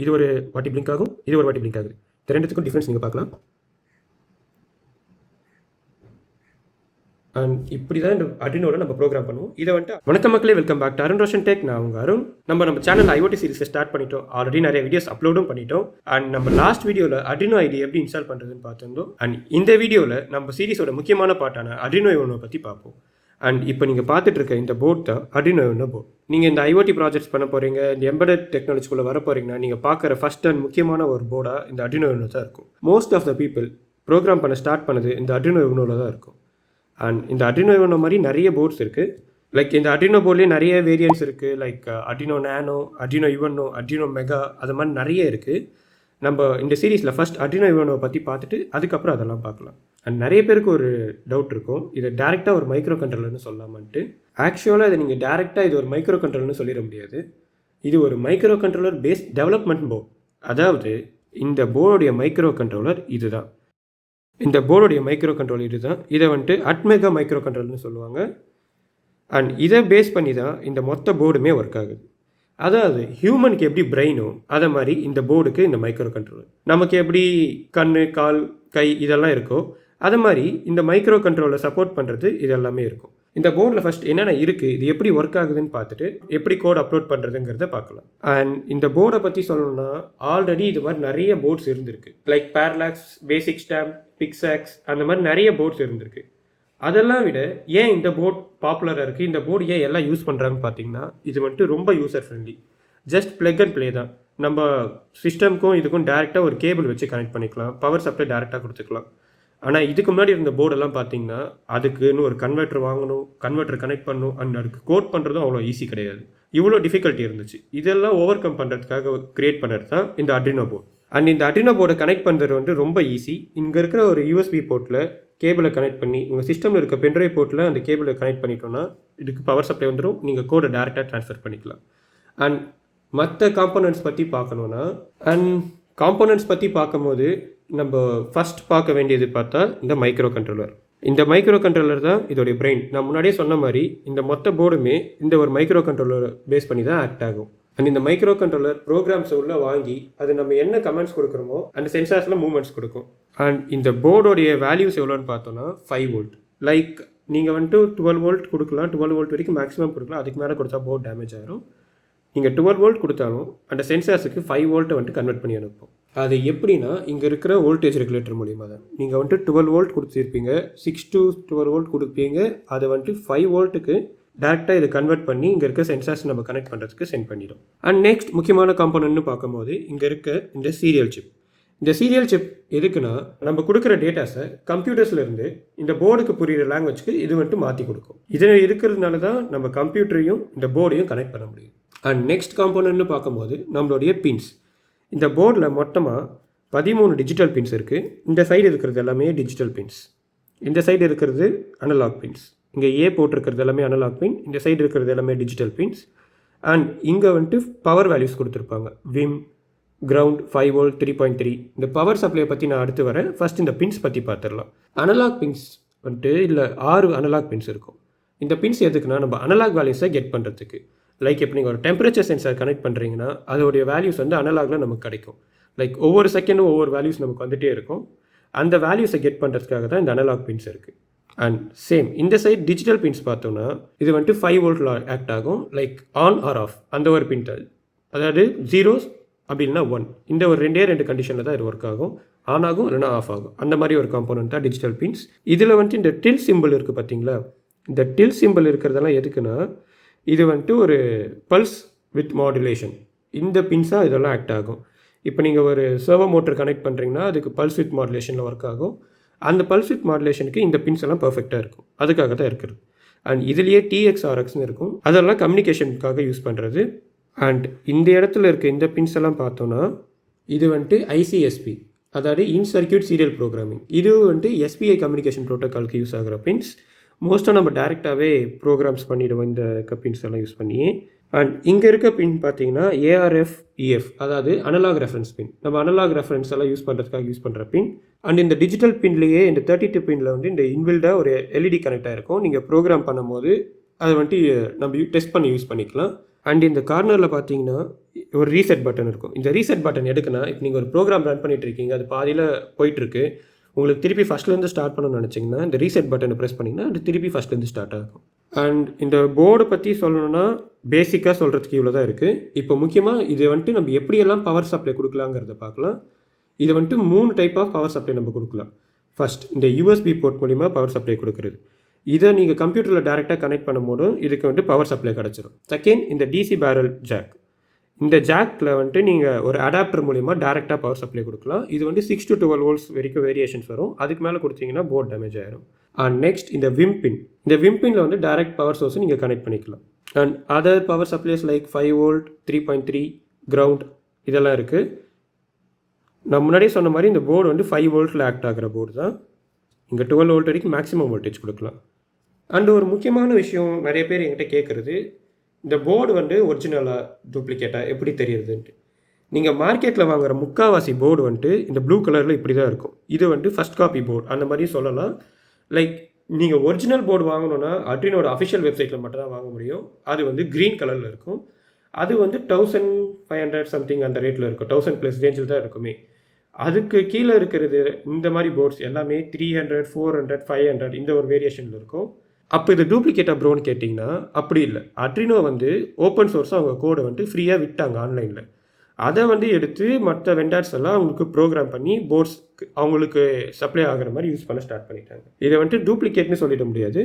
இது ஒரு வாட்டி பிளிங்க் ஆகும், இது ஒரு வாட்டி பிளிங்க் ஆகுது. இந்த ரெண்டுத்துக்கும் டிஃப்ரென்ஸ் நீங்கள் பார்க்கலாம். அண்ட் இப்படி தான் இந்த அட்ரினோவில் நம்ம ப்ரோக்ராம் பண்ணுவோம். இதை வந்துட்டு வணக்கம் மக்களே, welcome back to Arun Roshan Tech. நான் உங்கள் அருண். நம்ம சேனல் ஐஓடி சீரிஸை ஸ்டார்ட் பண்ணிட்டோம். ஆல்ரெடி நிறைய வீடியோஸ் அப்லோடும் பண்ணிட்டோம். அண்ட் நம்ம லாஸ்ட் வீடியோவில் அட்ரினோ ஐடி எப்படி இன்ஸ்டால் பண்ணுறதுன்னு பார்த்துருந்தோம். அண்ட் இந்த வீடியோவில் நம்ம சீரிஸோட முக்கியமான பார்ட்டான அட்ரினோ யுனோ பற்றி பார்ப்போம். அண்ட் இப்போ நீங்கள் பார்த்துட்டு இருக்க இந்த போர்ட் தான் அட்ரினோ யுனோ போர்ட். நீங்கள் இந்த ஐஓடி ப்ராஜெக்ட்ஸ் பண்ண போகிறீங்க, இந்த எம்பெடட் டெக்னாலஜிக்குள்ளே வர போகிறீங்கன்னா நீங்கள் பார்க்குற ஃபஸ்ட் அண்ட் முக்கியமான ஒரு போர்டாக இந்த அட்ரினோ யுனோ தான் இருக்கும். Most of the people program பண்ண ஸ்டார்ட் பண்ணது இந்த அட்ரினோ யுனோவில் தான் இருக்கும். அண்ட் இந்த அட்ரினோ யுனோ மாதிரி நிறைய போர்ட்ஸ் இருக்குது. லைக் இந்த அட்ரினோ போர்ட்லேயே நிறைய வேரியன்ட்ஸ் இருக்குது. லைக் அட்ரினோ நானோ, அட்ரினோ யுவனோ, அட்ரினோ மெகா, அது மாதிரி நிறைய இருக்குது. நம்ம இந்த சீரீஸில் ஃபஸ்ட் அட்ரினோ யுவனோ பற்றி பார்த்துட்டு அதுக்கப்புறம் அதெல்லாம் பார்க்கலாம். அண்ட் நிறைய பேருக்கு ஒரு டவுட் இருக்கும், இதை டேரெக்டாக ஒரு மைக்ரோ கண்ட்ரோலர்னு சொல்லலாமான்ட்டு. ஆக்சுவலாக இதை நீங்கள் டேரெக்டாக இது ஒரு மைக்ரோ கண்ட்ரோலர்னு சொல்லிட முடியாது. இது ஒரு microcontroller based development board. அதாவது இந்த போர்டுடைய மைக்ரோ கண்ட்ரோலர் இதுதான். இந்த போர்டுடைய மைக்ரோ கண்ட்ரோல் இது தான். இதை வந்துட்டு அட்மெகா மைக்ரோ கண்ட்ரோல்னு சொல்லுவாங்க. அண்ட் இதை பேஸ் பண்ணி தான் இந்த மொத்த போர்டுமே ஒர்க் ஆகுது. அதாவது ஹியூமனுக்கு எப்படி பிரெயினோ அதை மாதிரி இந்த போர்டுக்கு இந்த மைக்ரோ கண்ட்ரோலர். நமக்கு எப்படி கண், கால், கை இதெல்லாம் இருக்கோ அது மாதிரி இந்த மைக்ரோ கண்ட்ரோலை சப்போர்ட் பண்ணுறது இது எல்லாமே இருக்கும். இந்த போர்டில் ஃபஸ்ட் என்னென்ன இருக்குது, இது எப்படி ஒர்க் ஆகுதுன்னு பார்த்துட்டு எப்படி கோட் அப்லோட் பண்ணுறதுங்கிறத பார்க்கலாம். அண்ட் இந்த போர்டை பற்றி சொல்லணும்னா ஆல்ரெடி இது மாதிரி நிறைய போர்ட்ஸ் இருந்திருக்கு. லைக் பேரலாக்ஸ், பேசிக் ஸ்டாம்ப், பிக்ஸாக்ஸ், அந்த மாதிரி நிறைய போர்ட்ஸ் இருந்திருக்கு. அதெல்லாம் விட ஏன் இந்த போர்ட் பாப்புலராக இருக்குது, இந்த போர்டு ஏன் எல்லாம் யூஸ் பண்ணுறாங்கன்னு பார்த்தீங்கன்னா இது வந்துட்டு ரொம்ப user friendly. Just plug and play தான். நம்ம சிஸ்டம்க்கும் இதுக்கும் டேரெக்டாக ஒரு கேபிள் வச்சு கனெக்ட் பண்ணிக்கலாம், பவர் சப்ளை டேரெக்டாக கொடுத்துக்கலாம். ஆனால் இதுக்கு முன்னாடி இருந்த போர்டெல்லாம் பார்த்தீங்கன்னா அதுக்குன்னு ஒரு கன்வெர்ட்டர் வாங்கணும், கன்வெர்ட்டர் கனெக்ட் பண்ணணும், அண்ட் அதுக்கு கோட் பண்ணுறதும் அவ்வளோ ஈஸி கிடையாது. இவ்வளோ டிஃபிகல்ட்டி இருந்துச்சு. இதெல்லாம் ஓவர் கம் பண்ணுறதுக்காக கிரியேட் பண்ணுறது தான் இந்த அட்ரினோ போர்டு. அண்ட் இந்த அட்ரினோ போர்டை கனெக்ட் பண்ணுறது வந்து ரொம்ப ஈஸி. இங்கே இருக்கிற ஒரு யூஎஸ்பி போர்ட்டில் கேபிளை கனெக்ட் பண்ணி உங்கள் சிஸ்டமில் இருக்க பென்ட்ரைவ் போர்ட்டில் அந்த கேபிளை கனெக்ட் பண்ணிட்டோன்னா இதுக்கு பவர் சப்ளை வந்துடும். நீங்கள் கோடை டேரெக்டாக ட்ரான்ஸ்ஃபர் பண்ணிக்கலாம். அண்ட் மற்ற காம்போனன்ட்ஸ் பற்றி பார்க்கணுன்னா, அண்ட் காம்போனன்ட்ஸ் பற்றி பார்க்கும்போது நம்ம ஃபஸ்ட் பார்க்க வேண்டியது பார்த்தா இந்த மைக்ரோ கண்ட்ரோலர். இந்த மைக்ரோ கண்ட்ரோலர் தான் இதோடைய பிரெயின். நான் முன்னாடியே சொன்ன மாதிரி இந்த மொத்த போர்டுமே இந்த ஒரு மைக்ரோ கண்ட்ரோலர் பேஸ் பண்ணி தான் ஆக்ட் ஆகும். அண்ட் இந்த மைக்ரோ கண்ட்ரோலர் ப்ரோக்ராம்ஸை உள்ள வாங்கி அது நம்ம என்ன கமெண்ட்ஸ் கொடுக்குறோமோ அந்த சென்சார்ஸில் மூவ்மெண்ட்ஸ் கொடுக்கும். அண்ட் இந்த போர்டோடைய வேல்யூஸ் எவ்வளோன்னு பார்த்தோன்னா 5 வோல்ட். லைக் நீங்கள் வந்துட்டு 12 வோல்ட் கொடுக்கலாம், 12 வோல்ட் வரைக்கும் மேக்ஸிமம் கொடுக்கலாம். அதுக்கு மேலே கொடுத்தா போர்ட் டேமேஜ் ஆகிரும். நீங்கள் 12 வோல்ட் கொடுத்தாலும் அந்த சென்சார்ஸுக்கு 5 வோல்ட்டை வந்துட்டு கன்வெர்ட் பண்ணி அனுப்போம். அது எப்படின்னா இங்கே இருக்கிற வோல்டேஜ் ரெகுலேட்டர் மூலியமாக தான். நீங்கள் வந்துட்டு 12 வோல்ட் கொடுத்துருப்பீங்க, 6 to 12 வோல்ட் கொடுப்பீங்க. அதை வந்துட்டு 5 வோல்ட்டுக்கு டேரெக்டாக இதை கன்வெர்ட் பண்ணி இங்கே இருக்க சென்சார்ஸ் நம்ம கனெக்ட் பண்ணுறதுக்கு சென்ட் பண்ணிடும். அண்ட் நெக்ஸ்ட் முக்கியமான காம்போனன்ட்னு பார்க்கும்போது இங்கே இருக்க இந்த சீரியல் சிப். இந்த சீரியல் சிப் எதுக்குன்னா நம்ம கொடுக்குற டேட்டாஸை கம்ப்யூட்டர்ஸ்லேருந்து இந்த போர்டுக்கு புரிகிற லாங்குவேஜ்க்கு இது வந்துட்டு மாற்றி கொடுக்கும். இதில் இருக்கிறதுனால தான் நம்ம கம்ப்யூட்டரையும் இந்த போர்டையும் கனெக்ட் பண்ண முடியும். அண்ட் நெக்ஸ்ட் காம்போனன்ட்னு பார்க்கும்போது நம்மளுடைய பின்ஸ். இந்த போர்டில் மொத்தமாக 13 டிஜிட்டல் பின்ஸ் இருக்குது. இந்த சைடு இருக்கிறது எல்லாமே டிஜிட்டல் பின்ஸ், இந்த சைடு இருக்கிறது அனலாக் பின்ஸ். இங்கே ஏ போட்டிருக்கிறது எல்லாமே அனலாக் பின், இந்த சைடு இருக்கிறது எல்லாமே டிஜிட்டல் பின்ஸ். அண்ட் இங்கே வந்துட்டு பவர் வேல்யூஸ் கொடுத்துருப்பாங்க, விம், கிரவுண்ட், 5 வோல்ட், 3.3. இந்த பவர் சப்ளையை பற்றி நான் அடுத்து வரேன். ஃபஸ்ட் இந்த பின்ஸ் பற்றி பார்த்துடலாம். அனலாக் பின்ஸ் வந்துட்டு இல்லை 6 அனலாக் பின்ஸ் இருக்கும். இந்த பின்ஸ் எதுக்குன்னா நம்ம அனலாக் வேல்யூஸை கெட் பண்ணுறதுக்கு. லைக் இப்போ நீங்கள் ஒரு டெம்பரேச்சர் சென்சார் கனெக்ட் பண்ணுறீங்கன்னா அதோடைய வேல்யூஸ் வந்து அனலாகில் நமக்கு கிடைக்கும். லைக் ஒவ்வொரு செகண்டும் ஒவ்வொரு வேல்யூஸ் நமக்கு வந்துகிட்டே இருக்கும். அந்த வேல்யூஸை கெட் பண்ணுறதுக்காக தான் இந்த அனலாக் பின்ஸ் இருக்குது. அண்ட் சேம் இந்த சைட் டிஜிட்டல் பின்ஸ் பார்த்தோன்னா இது வந்துட்டு 5 வோல்ட்டில் ஆக்ட் ஆகும். லைக் ஆன் ஆர் ஆஃப் அந்த ஒரு பின், அதாவது 0 அப்படின்னா 1, இந்த ஒரு ரெண்டு கண்டிஷனில் தான் இது ஒர்க் ஆகும். ஆன் ஆகும் இல்லைனா ஆஃப் ஆகும். அந்த மாதிரி ஒரு காம்போனன்ட் தான் டிஜிட்டல் பின்ஸ். இதில் வந்துட்டு இந்த டில் சிம்பிள் இருக்குது பார்த்தீங்களா, இந்த டில் சிம்பிள் இருக்கிறதெல்லாம் எதுக்குன்னா இது வந்துட்டு ஒரு பல்ஸ் வித் மாடுலேஷன். இந்த பின்ஸாக இதெல்லாம் ஆக்ட் ஆகும். இப்போ நீங்கள் ஒரு சர்வோ மோட்டர் கனெக்ட் பண்ணுறீங்கன்னா அதுக்கு பல்ஸ் வித் மாடுலேஷனில் ஒர்க் ஆகும். அந்த பல்ஸ் வித் மாடுலேஷனுக்கு இந்த பின்ஸ் எல்லாம் பர்ஃபெக்டாக இருக்கும். அதுக்காக தான் இருக்குது. அண்ட் இதுலேயே TX/RXன்னு இருக்கும், அதெல்லாம் கம்யூனிகேஷனுக்காக யூஸ் பண்ணுறது. அண்ட் இந்த இடத்துல இருக்க இந்த பின்ஸ் எல்லாம் பார்த்தோன்னா இது வந்துட்டு ICSP, அதாவது இன் சர்க்யூட் சீரியல் ப்ரோக்ராமிங். இது வந்துட்டு SPI கம்யூனிகேஷன் ப்ரோட்டோக்காலுக்கு யூஸ் ஆகிற பின்ஸ். மோஸ்ட்டாக நம்ம டேரெக்டாகவே ப்ரோக்ராம்ஸ் பண்ணிவிடுவோம் இந்த பின்ஸ் எல்லாம் யூஸ் பண்ணி. அண்ட் இங்கே இருக்க பின் பார்த்தீங்கன்னா ARF EF, அதாவது அனலாக் ரெஃபரன்ஸ் பின். நம்ம அனலாக் ரெஃபரன்ஸ் எல்லாம் யூஸ் பண்ணுறதுக்காக யூஸ் பண்ணுற பின். அண்ட் இந்த டிஜிட்டல் பின்லேயே இந்த 32 பின்னில் வந்து இந்த இன்பில்டாக ஒரு LED கனெக்ட் ஆகிருக்கும். நீங்கள் ப்ரோக்ராம் பண்ணும்போது அதை வந்துட்டு நம்ம டெஸ்ட் பண்ணி யூஸ் பண்ணிக்கலாம். அண்ட் இந்த கார்னரில் பார்த்தீங்கன்னா ஒரு ரீசெட் பட்டன் இருக்கும். இந்த ரீசெட் பட்டன் எதுக்குன்னா, இப்போ நீங்கள் ஒரு ப்ரோக்ராம் ரன் பண்ணிட்டு இருக்கீங்க, அது பாதியில் போயிட்டுருக்கு, உங்களுக்கு திருப்பி ஃபஸ்ட்லேருந்து ஸ்டார்ட் பண்ணணும்னு நினச்சிங்கன்னா இந்த ரீசெட் பட்டனை ப்ரெஸ் பண்ணிங்கன்னா அது திருப்பி ஃபஸ்ட்லேருந்து ஸ்டார்ட் ஆகும். அண்ட் இந்த போர்டை பற்றி சொல்லணும்னா பேசிக்காக சொல்கிறதுக்கு இவ்வளோ தான் இருக்குது. இப்போ முக்கியமாக இதை வந்துட்டு நம்ம எப்படியெல்லாம் பவர் சப்ளை கொடுக்கலாங்கிறத பார்க்கலாம். இது வந்துட்டு 3 டைப் ஆஃப் பவர் சப்ளை நம்ம கொடுக்கலாம். ஃபஸ்ட், இந்த யூஎஸ்பி போர்ட் மூலிமா பவர் சப்ளை கொடுக்குறது. இதை நீங்கள் கம்ப்யூட்டரில் டேரெக்டாக கனெக்ட் பண்ணும்போதும் இதுக்கு வந்துட்டு பவர் சப்ளை கிடச்சிரும். செகண்ட், இந்த டிசி பேரல் ஜாக். இந்த ஜாக்கில் வந்துட்டு நீங்கள் ஒரு அடாப்டர் மூலிமா டேரெக்டாக பவர் சப்ளை கொடுக்கலாம். இது வந்து 6 to 12 volts வரைக்கும் வேரியேஷன்ஸ் வரும். அதுக்கு மேலே கொடுத்தீங்கன்னா போர்ட் டேமேஜ் ஆயிரும். அண்ட் நெக்ஸ்ட், இந்த விம்பின். இந்த விம்பினில் வந்து டேரெக்ட் பவர் சோர்ஸை நீங்கள் கனெக்ட் பண்ணிக்கலாம். And other power supplies like 5 volt, 3.3, ground இதெல்லாம் இருக்குது. நான் முன்னாடியே சொன்ன மாதிரி இந்த போர்டு வந்து 5 voltல ஆக்ட் ஆகிற போர்டு தான். இங்கே 12 volt வரைக்கும் மேக்ஸிமம் வோல்டேஜ் கொடுக்கலாம். அண்ட் ஒரு முக்கியமான விஷயம் நிறைய பேர் என்கிட்ட கேட்குறது, இந்த போர்டு வந்து ஒரிஜினலாக டூப்ளிகேட்டாக எப்படி தெரியுதுன்ட்டு. நீங்கள் மார்க்கெட்டில் வாங்குகிற முக்கால்வாசி போர்டு வந்துட்டு இந்த ப்ளூ கலரில் இப்படி தான் இருக்கும். இது வந்து ஃபஸ்ட் காப்பி போர்டு அந்த மாதிரி சொல்லலாம். லைக் நீங்கள் ஒரிஜினல் போர்டு வாங்கணுன்னா அட்ரினோட அஃபிஷியல் வெப்சைட்டில் மட்டும் தான் வாங்க முடியும். அது வந்து க்ரீன் கலரில் இருக்கும். அது வந்து 1500 சம்திங் அந்த ரேட்டில் இருக்கும். 1000+ ரேஞ்சில் தான் இருக்குமே. அதுக்கு கீழே இருக்கிறது இந்த மாதிரி போர்ட்ஸ் எல்லாமே 300, 400, 500 இந்த ஒரு வேரியேஷனில் இருக்கும். அப்போ இது டூப்ளிகேட்டாக ப்ரோன்னு கேட்டிங்கன்னா அப்படி இல்லை. அட்ரினோ வந்து ஓப்பன் சோர்ஸாக அவங்க கோடை வந்து ஃப்ரீயாக விட்டாங்க ஆன்லைனில். அதை வந்து எடுத்து மற்ற வெண்டார்ஸ் எல்லாம் அவங்களுக்கு ப்ரோக்ராம் பண்ணி போர்ட்ஸ் அவங்களுக்கு சப்ளை ஆகிற மாதிரி யூஸ் பண்ண ஸ்டார்ட் பண்ணிட்டாங்க. இதை வந்துட்டு டூப்ளிகேட்னு சொல்லிட முடியாது.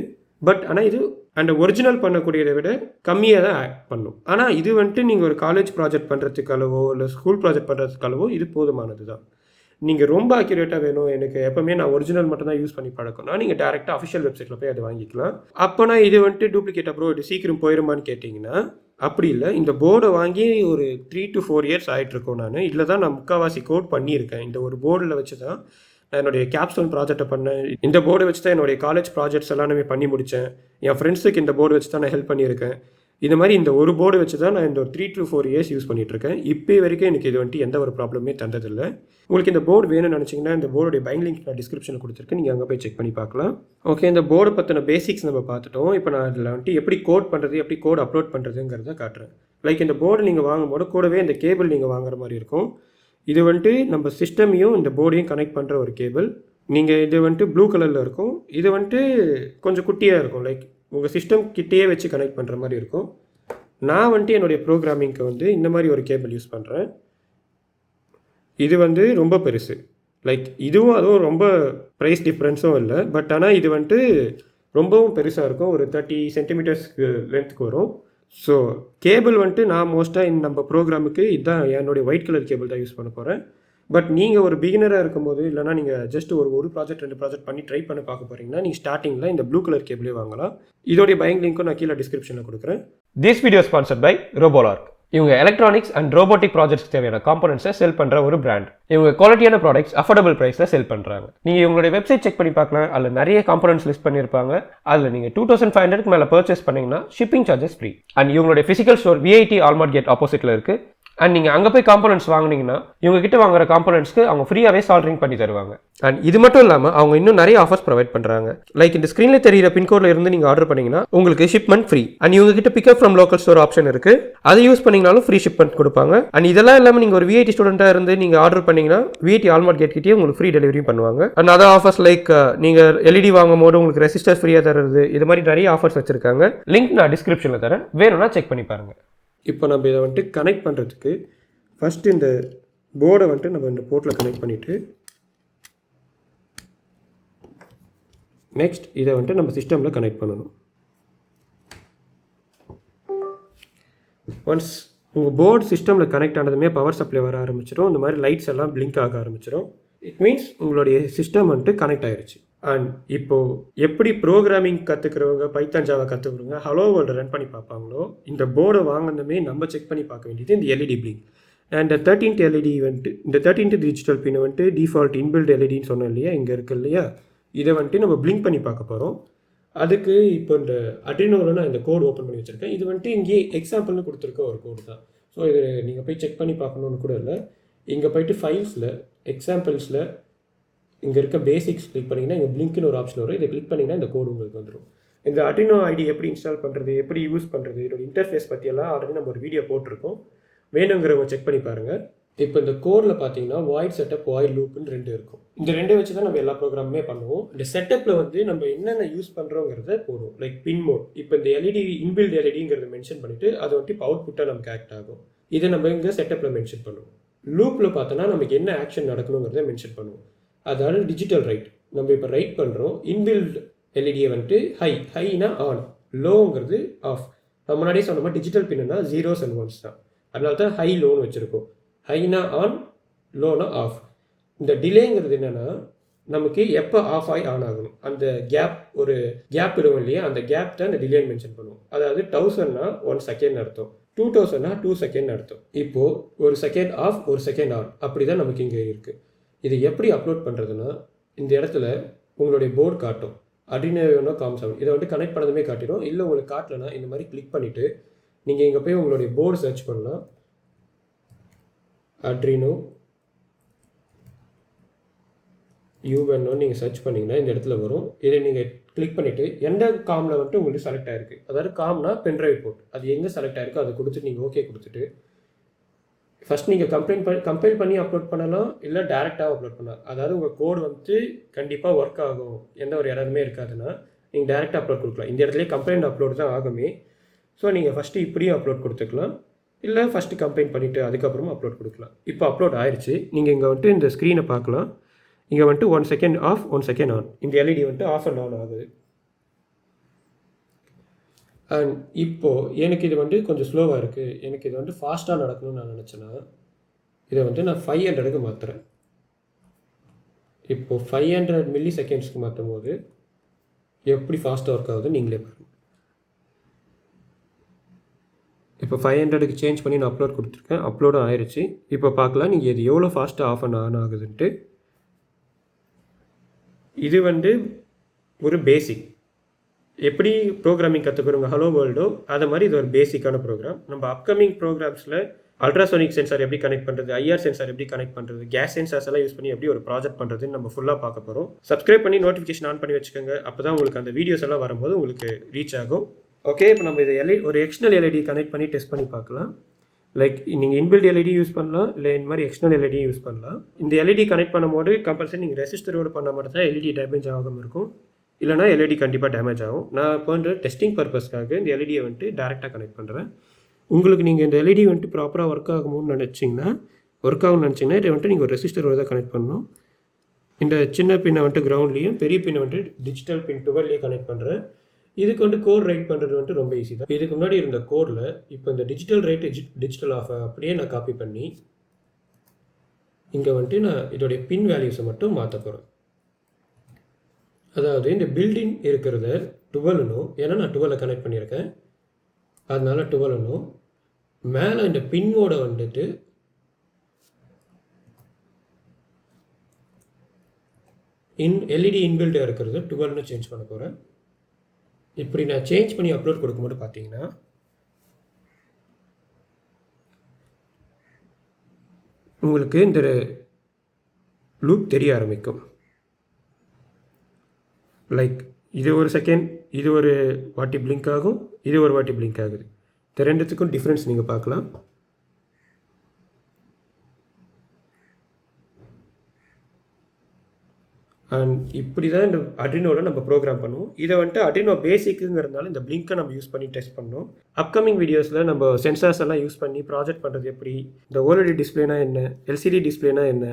பட் ஆனால் இது அந்த ஒரிஜினல் பண்ணக்கூடியதை விட கம்மியாக தான் ஆக்ட் பண்ணும். ஆனால் இது வந்துட்டு நீங்கள் ஒரு காலேஜ் ப்ராஜெக்ட் பண்ணுறதுக்காகவோ இல்லை ஸ்கூல் ப்ராஜெக்ட் பண்ணுறதுக்காகவோ இது போதுமானது தான். நீங்கள் ரொம்ப அக்யூரேட்டாக வேணும், எனக்கு எப்போவுமே நான் ஒரிஜினல் மட்டும் தான் யூஸ் பண்ணி பழக்கம்னா நீங்கள் டேரெக்டாக அஃபிஷியல் வெப்சைட்டில் போய் அதை வாங்கிக்கலாம். அப்போனா இது வந்துட்டு டூப்ளிகேட்டாக ப்ரோ இது சீக்கிரம் போயிடுமான்னு கேட்டிங்கன்னா அப்படி இல்லை. இந்த போர்டை வாங்கி ஒரு 3 to 4 years ஆகிட்ருக்கோம். இதில் தான் நான் முக்கால்வாசி கோட் பண்ணியிருக்கேன். இந்த ஒரு போர்டில் வச்சு தான் நான் என்னுடைய கேப்ஸ்டோன் ப்ராஜெக்டை பண்ணேன். இந்த போர்டை வச்சு தான் என்னுடைய காலேஜ் ப்ராஜெக்ட்ஸ் எல்லாமே பண்ணி முடித்தேன். என் ஃப்ரெண்ட்ஸுக்கு இந்த போர்டு வச்சு தான் நான் ஹெல்ப் பண்ணியிருக்கேன். இந்த மாதிரி இந்த ஒரு போர்டு வச்சு தான் நான் இந்த ஒரு 3 to 4 years யூஸ் பண்ணிகிட்ருக்கேன். இப்போ வரைக்கும் எனக்கு இது வந்துட்டு எந்த ஒரு ப்ராப்ளமே தந்ததில்லை. உங்களுக்கு இந்த போர்டு வேணும்னு நினச்சிங்கன்னா இந்த போர்டுடைய பைங் லிங்க் நான் டிஸ்கிரிப்ஷனில் கொடுத்துருக்கேன். நீங்கள் அங்கே போய் செக் பண்ணி பார்க்கலாம். ஓகே, இந்த போர்டை பற்றின பேசிக்ஸ் நம்ம பார்த்துட்டோம். இப்போ நான் அதில் வந்துட்டு எப்படி கோட் பண்ணுறது, எப்படி கோட் அப்லோட் பண்ணுறதுங்கிறத காட்டுறேன். லைக் இந்த போர்டு நீங்கள் வாங்கும்போது கூடவே இந்த கேபிள் நீங்கள் வாங்குற மாதிரி இருக்கும். இது வந்துட்டு நம்ம சிஸ்டமையும் இந்த போர்டையும் கனெக்ட் பண்ணுற ஒரு கேபிள். நீங்கள் இது வந்துட்டு ப்ளூ கலரில் இருக்கும். இது வந்துட்டு கொஞ்சம் குட்டியாக இருக்கும். லைக் உங்கள் சிஸ்டம் கிட்டேயே வச்சு கனெக்ட் பண்ணுற மாதிரி இருக்கும். நான் வந்துட்டு என்னுடைய ப்ரோக்ராமிங்க்கு வந்து இந்த மாதிரி ஒரு கேபிள் யூஸ் பண்ணுறேன். இது வந்து ரொம்ப பெருசு. லைக் இதுவும் அதுவும் ரொம்ப ப்ரைஸ் டிஃப்ரென்ஸும் இல்லை. பட் ஆனால் இது வந்துட்டு ரொம்பவும் பெருசாக இருக்கும். ஒரு 30 centimeters லென்த்துக்கு வரும். ஸோ கேபிள் வந்துட்டு நான் மோஸ்ட்டாக நம்ம ப்ரோக்ராமுக்கு இதுதான் என்னுடைய ஒயிட் கலர் கேபிள் தான் யூஸ் பண்ண போகிறேன். பட் நீங்கள் ஒரு பிகினராக இருக்கும்போது இல்லைனா நீங்கள் ஜஸ்ட் ஒரு ப்ராஜெக்ட் 2 ப்ராஜெக்ட் பண்ணி ட்ரை பண்ண பார்க்க போகிறீங்கன்னா நீங்கள் ஸ்டார்டிங்கில் இந்த ப்ளூ கலர் கேபிளே வாங்கலாம். இதோடைய பையிங் லிங்க்கும் நான் கீழே டிஸ்கிரிப்ஷனில் கொடுக்குறேன். This video sponsored by Robolark. இவங்க எலக்ட்ரானிக்ஸ் அண்ட் ரோபோட்டிக் ப்ராஜெக்ட்ஸ் தேவையான காம்பனன்ட்ஸை செல் பண்ணுற ஒரு பிராண்ட். இவங்க குவாலிட்டியான ப்ராடக்ட்ஸ் அஃபோர்டபுள் ப்ரைஸில் செல் பண்ணுறாங்க. நீங்கள் இவங்களுடைய வெப்சைட் செக் பண்ணி பார்க்கலாம். அதில் நிறைய காம்பனன்ட்ஸ் லிஸ்ட் பண்ணியிருப்பாங்க. அதில் நீங்கள் 2500க்கு மேலே பர்ச்சேஸ் பண்ணிங்கன்னா ஷிப்பிங் சார்ஜஸ் ஃப்ரீ. அண்ட் இவங்களுடைய ஃபிசிக்கல் ஸ்டோர் VIT ஆல்மார்ட் கேட் ஆப்போசிட்டில் இருக்குது. அண்ட் நீங்கள் அங்கே போய் காம்பனன்ட்ஸ் வாங்கினீங்கன்னா இவங்க கிட்ட வாங்குற காம்பனன்ட்ஸ்க்கு அவங்க ஃப்ரீயாகவே சால்டரிங் பண்ணி தருவாங்க. அண்ட் இது மட்டும் இல்லாமல் அவங்க இன்னும் நிறைய ஆஃபர்ஸ் ப்ரொவைட் பண்ணுறாங்க. லைக் இந்த ஸ்க்ரீனில் தெரியிற பின்கோடில் இருந்து நீங்கள் ஆர்டர் பண்ணிங்கன்னா உங்களுக்கு ஷிப்மெண்ட் ஃப்ரீ. அண்ட் இவங்க கிட்ட pickup from local store option இருக்குது. அதை யூஸ் பண்ணிங்கனாலும் ஃப்ரீ ஷிப்மெண்ட் கொடுப்பாங்க. அண்ட் இதெல்லாம் இல்லாமல் நீங்கள் ஒரு VIT ஸ்டூடெண்ட்டாக இருந்து நீங்கள் ஆர்டர் பண்ணிங்கன்னா VIT ஆல்மார்ட் கேட் கிட்டே உங்களுக்கு ஃப்ரீ டெலிவரியும் பண்ணுவாங்க. அண்ட் அதர் ஆஃபர்ஸ் லைக் நீங்கள் LED வாங்கும் போது உங்களுக்கு ரெசிஸ்டர்ஸ் ஃப்ரீயாக தருது. இது மாதிரி நிறைய ஆஃபர்ஸ் வச்சுருக்காங்க. லிங்க் நான் டிஸ்கிரிப்ஷனில் தரேன், வேணும்னா செக் பண்ணி பாருங்கள். இப்போ நம்ம இதை வந்துட்டு கனெக்ட் பண்ணுறதுக்கு ஃபஸ்ட்டு இந்த போர்டை வந்துட்டு நம்ம இந்த போர்ட்டில் கனெக்ட் பண்ணிவிட்டு நெக்ஸ்ட் இதை வந்துட்டு நம்ம சிஸ்டமில் கனெக்ட் பண்ணணும். ஒன்ஸ் உங்கள் போர்டு சிஸ்டமில் கனெக்ட் ஆனதுமே பவர் சப்ளை வர ஆரம்பிச்சிடும். இந்த மாதிரி லைட்ஸ் எல்லாம் பிளிங்க் ஆக ஆரம்பிச்சிடும். இட் மீன்ஸ் உங்களுடைய சிஸ்டம் வந்துட்டு கனெக்ட் ஆகிடுச்சு. அண்ட் இப்போது எப்படி ப்ரோக்ராமிங் கற்றுக்கிறவங்க பைத்தான் ஜாவா கற்றுக்கிறவங்க ஹலோ வேர்ல்டு ரன் பண்ணி பார்ப்பாங்களோ இந்த போர்டை வாங்கினதுமே நம்ம செக் பண்ணி பார்க்க வேண்டியது இந்த LED blink. And 13th LED வந்துட்டு இந்த 13th டிஜிட்டல் பின் வந்துட்டு டிஃபால்ட் இன்பில்ட் LEDன்னு சொன்னோம் இல்லையா, இங்கே இருக்குது இல்லையா, இதை வந்துட்டு நம்ம பிளிங்க் பண்ணி பார்க்க போகிறோம். அதுக்கு இப்போ இந்த அட்ரினோவில் நான் இந்த கோடு ஓப்பன் பண்ணி வச்சுருக்கேன். இது வந்துட்டு இங்கேயே எக்ஸாம்பிள்னு கொடுத்துருக்க ஒரு கோடு தான். ஸோ இது நீங்கள் போய் செக் பண்ணி பார்க்கணுன்னு கூட இல்லை. இங்கே போய்ட்டு ஃபைல்ஸில் எக்ஸாம்பிள்ஸில் இங்கே இருக்க பேசிக்ஸ் கிளிக் பண்ணிங்கன்னா இங்கே பிளிங்க்னு ஒரு ஆப்ஷன் வரும். இதை கிளிக் பண்ணிங்கன்னா இந்த கோடு உங்களுக்கு வந்துடும். இந்த அட்ரினோ ஐடி எப்படி இன்ஸ்டால் பண்ணுறது, எப்படி யூஸ் பண்ணுறது, இதோட இன்டர்ஃபேஸ் பற்றியெல்லாம் ஆல்ரெடி நம்ம ஒரு வீடியோ போட்டிருக்கோம். வேணுங்கிறவங்க செக் பண்ணி பாருங்கள். இப்போ இந்த கோடில் பார்த்தீங்கன்னா வாய்ட் செட்டப், வாய்ட் லூப்னு 2 இருக்கும். இந்த 2 வச்சு தான் நம்ம எல்லா ப்ரோக்ராமுமே பண்ணுவோம். இந்த செட்டப்பில் வந்து நம்ம என்னென்ன யூஸ் பண்ணுறோங்கிறத போடுவோம். லைக் பின் மோட், இப்போ இந்த எல்இடி இன்பில்ட் எல்இடிங்கிறத மென்ஷன் பண்ணிவிட்டு அதை ஒட்டி அவுட்புட்டாக நமக்கு ஆக்ட் ஆகும். இதை நம்ம இங்கே செட்டப்பில் மென்ஷன் பண்ணுவோம். லூப்பில் பார்த்தோன்னா நமக்கு என்ன ஆக்ஷன் நடக்கணுங்கிறத மென்ஷன் பண்ணுவோம். அதாவது டிஜிட்டல் ரைட், நம்ம இப்போ ரைட் பண்ணுறோம். இன்பில்ட் எல்இடியை வந்துட்டு ஹைனா ஆன், லோங்கிறது ஆஃப். நம்ம முன்னாடியே சொன்ன மாதிரி டிஜிட்டல் பின்னா 0s and 1s தான். அதனால தான் ஹை லோன்னு வச்சுருக்கோம். ஹைனா ஆன், லோனா ஆஃப். இந்த டிலேங்கிறது என்னென்னா நமக்கு எப்போ ஆஃப் ஆகி ஆன் ஆகணும், அந்த ஒரு கேப் இருக்கும் இல்லையா, அந்த கேப் தான் இந்த டிலேன்னு மென்ஷன் பண்ணுவோம். அதாவது 1000னா 1 செகண்ட் அர்த்தம், 2000னா 2 செகண்ட் அர்த்தம். இப்போது 1 செகண்ட் ஆஃப், 1 செகண்ட் ஆன், அப்படி தான் நமக்கு இங்கே இருக்குது. இதை எப்படி அப்லோட் பண்ணுறதுன்னா இந்த இடத்துல உங்களுடைய போர்டு காட்டும், Arduino COM7. இதை வந்து கனெக்ட் பண்ணதுமே காட்டிடும். இல்லை உங்களுக்கு காட்டலைன்னா இந்த மாதிரி கிளிக் பண்ணிவிட்டு நீங்கள் இங்கே போய் உங்களுடைய போர்டு சர்ச் பண்ணலாம். Arduino UNO நீங்கள் சர்ச் பண்ணிங்கன்னா இந்த இடத்துல வரும். இதை நீங்கள் கிளிக் பண்ணிவிட்டு எந்த காமில் வந்துட்டு உங்களுக்கு செலக்ட் ஆகிருக்கு, அதாவது காம்னா பென்ட்ரைவ் போர்ட், அது எங்கே செலக்ட் ஆகிருக்கோ அதை கொடுத்துட்டு நீங்கள் ஓகே கொடுத்துட்டு ஃபஸ்ட் நீங்கள் கம்பைல் பண்ணி அப்லோட் பண்ணலாம், இல்லை டேரெக்டாக அப்லோட் பண்ணலாம். அதாவது உங்கள் கோடு வந்து கண்டிப்பாக ஒர்க் ஆகும், எந்த ஒரு இடமே இருக்காதுன்னா நீங்கள் டேரெக்டாக அப்லோட் கொடுக்கலாம். இந்த இடத்துலேயே கம்பைல் அப்லோட் தான் ஆகுமே. ஸோ நீங்கள் ஃபஸ்ட்டு இப்படியும் அப்லோட் கொடுத்துக்கலாம், இல்லை ஃபஸ்ட்டு கம்பைன் பண்ணிவிட்டு அதுக்கப்புறமா அப்லோட் கொடுக்கலாம். இப்போ அப்லோட் ஆயிடுச்சு. நீங்கள் இங்கே வந்துட்டு இந்த ஸ்க்ரீனை பார்க்கலாம். இங்கே வந்துட்டு 1 செகண்ட் ஆஃப், 1 செகண்ட் ஆன். இந்த எல்இடி வந்துட்டு ஆஃப் அண்ட் ஆன் ஆகுது. அண்ட் இப்போது எனக்கு இது வந்து கொஞ்சம் ஸ்லோவாக இருக்குது, எனக்கு இது வந்து ஃபாஸ்ட்டாக நடக்கணும்னு நான் நினச்சேன்னா இதை வந்து நான் 500க்கு மாற்றுறேன். இப்போது 500 மில்லி செகண்ட்ஸ்க்கு மாற்றும் போது எப்படி ஃபாஸ்ட்டாக ஒர்க் ஆகுது நீங்களே பாருங்கள். இப்போ 500க்கு சேஞ்ச் பண்ணி நான் அப்லோட் கொடுத்துருக்கேன், அப்லோடும் ஆயிடுச்சு. இப்போ பார்க்கலாம் நீங்கள் இது எவ்வளோ ஃபாஸ்ட்டாக ஆஃப் அண்ட் ஆன் ஆகுதுன்ட்டு. இது வந்து ஒரு பேசிக், எப்படி ப்ரோக்ராமிங் கற்றுக்கிறவங்க ஹலோ வேர்ல்டோ அதை மாதிரி இது ஒரு பேசிக்கான ப்ரோக்ராம். நம்ம அப்கமிங் ப்ரோக்ராம்ஸில் அல்ட்ராசோனிக் சென்சார் எப்படி கனெக்ட் பண்ணுறது, ஐஆர் சென்சார் எப்படி கனெக்ட் பண்ணுறது, கேஸ் சென்சார்ஸ் எல்லாம் யூஸ் பண்ணி எப்படி ஒரு ப்ராஜெக்ட் பண்ணுறதுன்னு நம்ம ஃபுல்லாக பார்க்க போகிறோம். சப்ஸ்கிரைப் பண்ணி நோட்டிஃபிகேஷன் ஆன் பண்ணி வச்சுக்கோங்க, அப்போ தான் உங்களுக்கு அந்த வீடியோஸ் எல்லாம் வரும்போது உங்களுக்கு ரீச் ஆகும். ஓகே, இப்போ நம்ம இதை ஒரு எக்ஸ்டர்னல் எல்இடி கனெக்ட் பண்ணி டெஸ்ட் பண்ணி பார்க்கலாம். லைக் நீங்கள் இன்பில்ட் எல்இடி யூஸ் பண்ணலாம், இல்லை இந்த மாதிரி எக்ஸ்டர்னல் எல்இடி யூஸ் பண்ணலாம். இந்த எல்இடி கனெக்ட் பண்ணும்போது கம்பல்சரி நீங்கள் ரெசிஸ்டரோடு பண்ண மட்டும் தான் எல்இடி டேமேஜ் ஆகாமல் இருக்கும், இல்லைனா எல்இடி கண்டிப்பாக டேமேஜ் ஆகும். நான் இப்போ வந்து டெஸ்டிங் பர்பஸ்க்காக இந்த எல்இடியை வந்துட்டு டேரெக்டாக கனெக்ட் பண்ணுறேன். உங்களுக்கு நீங்கள் இந்த எல்இடி வந்துட்டு ப்ராப்பராக ஒர்க் ஆகும்னு நினச்சிங்கன்னா இதை வந்துட்டு நீங்கள் ஒரு ரெசிஸ்டரோடு தான் கனெக்ட் பண்ணணும். இந்த சின்ன பின்னை வந்துட்டு கிரவுண்ட்லேயும், பெரிய பின்னை வந்துட்டு டிஜிட்டல் பின் 12லேயும் கனெக்ட் பண்ணுறேன். இதுக்கு வந்து கோட் ரைட் பண்ணுறது வந்துட்டு ரொம்ப ஈஸி தான். இதுக்கு முன்னாடி இருந்த கோடில் இப்போ இந்த டிஜிட்டல் ரைட், டிஜிட்டல் ஆஃப் அப்படியே நான் காப்பி பண்ணி இங்கே வந்துட்டு நான் இதோடைய பின் வேல்யூஸை மட்டும் மாற்ற போகிறேன். அதாவது இந்த பில்டிங் இருக்கிறத 12னும், ஏன்னா நான் 12 கனெக்ட் பண்ணியிருக்கேன், அதனால 12னும் மேலே இந்த பின்னோட வந்துட்டு எல்இடி இன்பில்ட்டாக இருக்கிறது 12னு சேஞ்ச் பண்ண போகிறேன். இப்படி நான் சேஞ்ச் பண்ணி அப்லோட் கொடுக்கும்போது பார்த்தீங்கன்னா உங்களுக்கு இந்த லூப் தெரிய ஆரம்பிக்கும். லைக் இது ஒரு செகண்ட், இது ஒரு வாட்டி பிளிங்க் ஆகும், இது ஒரு வாட்டி பிளிங்க் ஆகுது. இந்த ரெண்டுத்துக்கும் டிஃப்ரென்ஸ் நீங்கள் பார்க்கலாம். அண்ட் இப்படி தான் இந்த Arduinoவில் நம்ம ப்ரோக்ராம் பண்ணுவோம். இதை வந்துட்டு Arduino பேசிக்குங்கிறதுனால இந்த பிளிங்கை நம்ம யூஸ் பண்ணி டெஸ்ட் பண்ணோம். அப்கமிங் வீடியோஸில் நம்ம சென்சார்ஸ் எல்லாம் யூஸ் பண்ணி ப்ராஜெக்ட் பண்ணுறது எப்படி, இந்த OLED டிஸ்பிளேனா என்ன, எல்சிடி டிஸ்பிளேனா என்ன,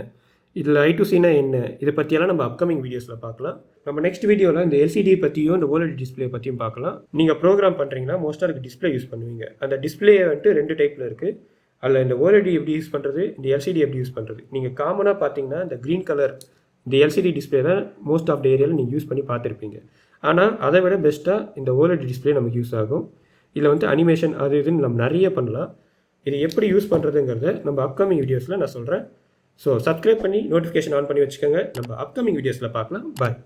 இதில் I2Cனா என்ன, இதை பற்றியெல்லாம் நம்ம அப்கமிங் வீடியோஸில் பார்க்கலாம். நம்ம நெக்ஸ்ட் வீடியோவில் இந்த எல்சிடி பற்றியும் இந்த OLED டிஸ்பிளே பற்றியும் பார்க்கலாம். நீங்கள் ப்ரோக்ராம் பண்ணுறீங்கன்னா மோஸ்ட்டாக அதுக்கு டிஸ்பிளே யூஸ் பண்ணுவீங்க. அந்த டிஸ்பிளே வந்துட்டு 2 டைப்பில் இருக்குது. அதில் இந்த OLED எப்படி யூஸ் பண்ணுறது, இந்த எல்சிடி எப்படி யூஸ் பண்ணுறது. நீங்கள் காமனாக பார்த்தீங்கன்னா இந்த க்ரீன் கலர் இந்த எல்சிடி டிஸ்பிளே தான் மோஸ்ட் ஆஃப் த ஏரியாவில் நீங்கள் யூஸ் பண்ணி பார்த்துருப்பீங்க. ஆனால் அதை விட பெஸ்ட்டாக இந்த OLED டிஸ்பிளே நமக்கு யூஸ் ஆகும். இதில் வந்து அனிமேஷன் அது இதுன்னு நம்ம நிறைய பண்ணலாம். இது எப்படி யூஸ் பண்ணுறதுங்கிறத நம்ம அப்கமிங் வீடியோஸில் நான் சொல்கிறேன். ஸோ சப்ஸ்கிரைப் பண்ணி நோட்டிஃபிகேஷன் ஆன் பண்ணி வச்சுக்கோங்க. நம்ம அப்கமிங் வீடியோஸில் பார்க்கலாம். பாய்.